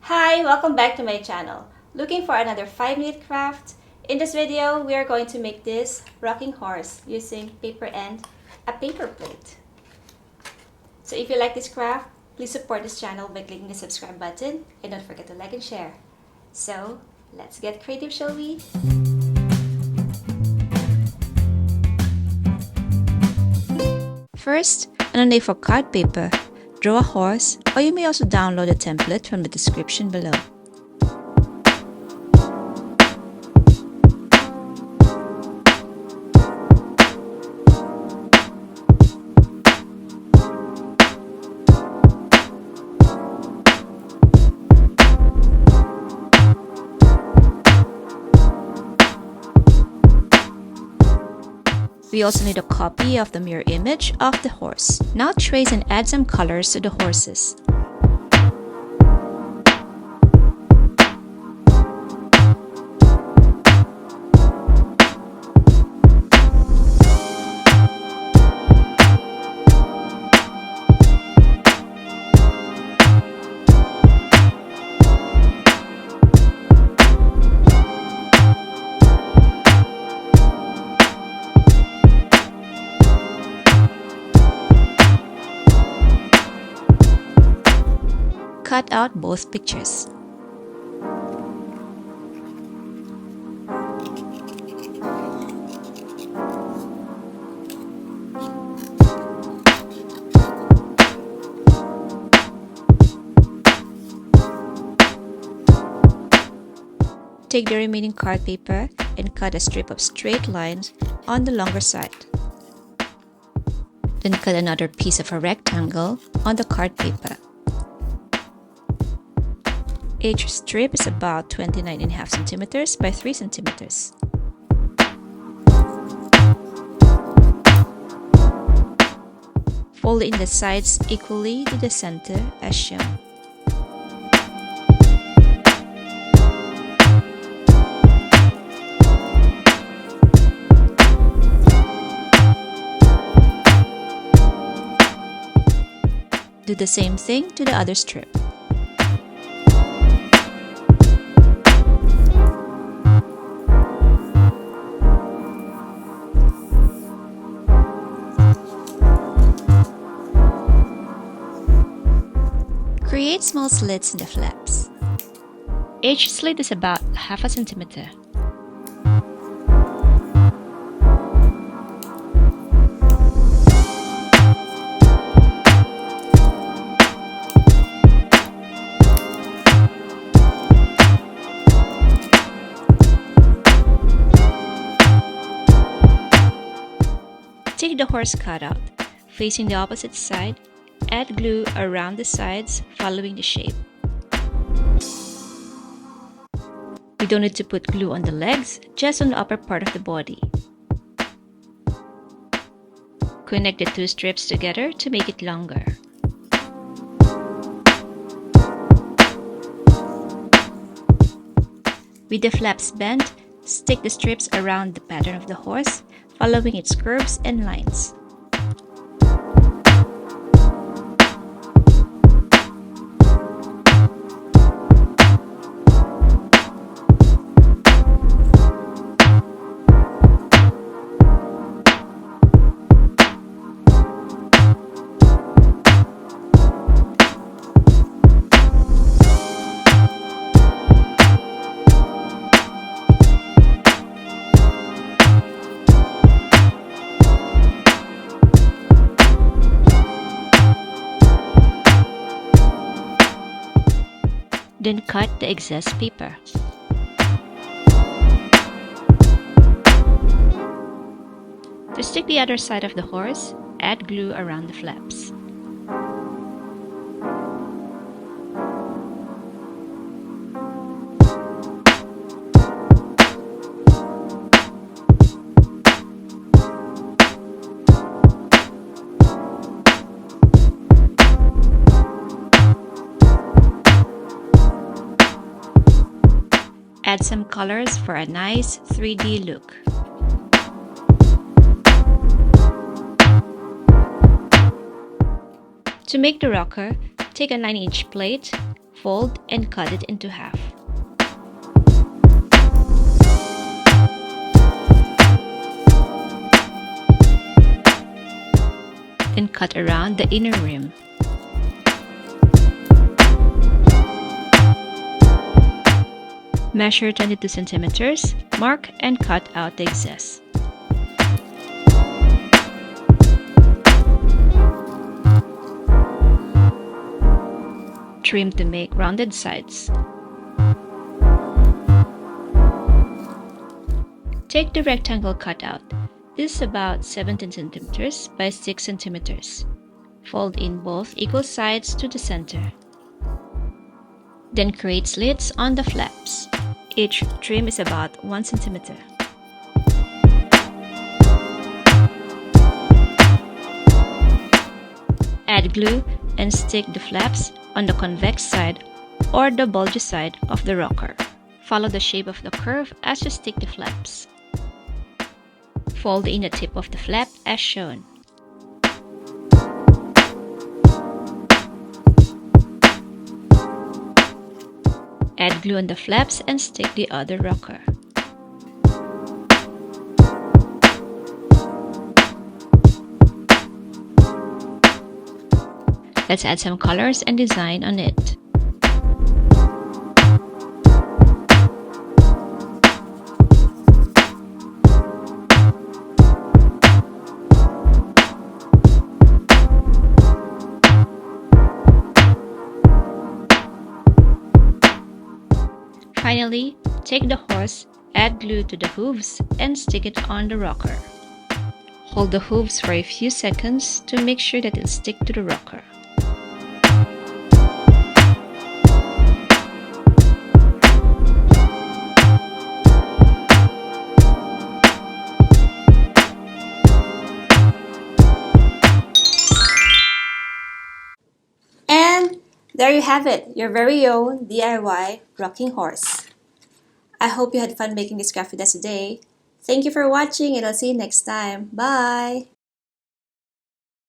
Hi, welcome back to my channel. Looking for another 5-minute craft? In this video, we are going to make this rocking horse using paper and a paper plate. So if you like this craft, please support this channel by clicking the subscribe button and don't forget to like and share. So let's get creative, shall we? First, on an A4 card paper, draw a horse, or you may also download the template from the description below. We also need a copy of the mirror image of the horse. Now trace and add some colors to the horses. Cut out both pictures. Take the remaining card paper and cut a strip of straight lines on the longer side. Then cut another piece of a rectangle on the card paper. Each strip is about 29.5 centimeters by 3 centimeters. Fold in the sides equally to the center as shown. Do the same thing to the other strip. Create small slits in the flaps. Each slit is about 0.5 centimeter. Take the horse cutout, facing the opposite side. Add glue around the sides following the shape. We don't need to put glue on the legs, just on the upper part of the body. Connect the two strips together to make it longer. With the flaps bent, stick the strips around the pattern of the horse, following its curves and lines. Then cut the excess paper. To stick the other side of the horse, add glue around the flaps. Add some colors for a nice 3D look. To make the rocker, take a 9-inch plate, Fold and cut it into half. Then cut around the inner rim. Measure 22 centimeters, mark and cut out the excess. Trim to make rounded sides. Take the rectangle cutout. This is about 17 centimeters by 6 centimeters. Fold in both equal sides to the center. Then create slits on the flaps. Each trim is about 1 centimeter. Add glue and stick the flaps on the convex side or the bulgy side of the rocker. Follow the shape of the curve as you stick the flaps. Fold in the tip of the flap as shown. Add glue on the flaps and stick the other rocker. Let's add some colors and design on it. Finally, take the horse, add glue to the hooves, and stick it on the rocker. Hold the hooves for a few seconds to make sure that it'll stick to the rocker. And there you have it, your very own DIY rocking horse. I hope you had fun making this craft with us today. Thank you for watching and I'll see you next time. Bye!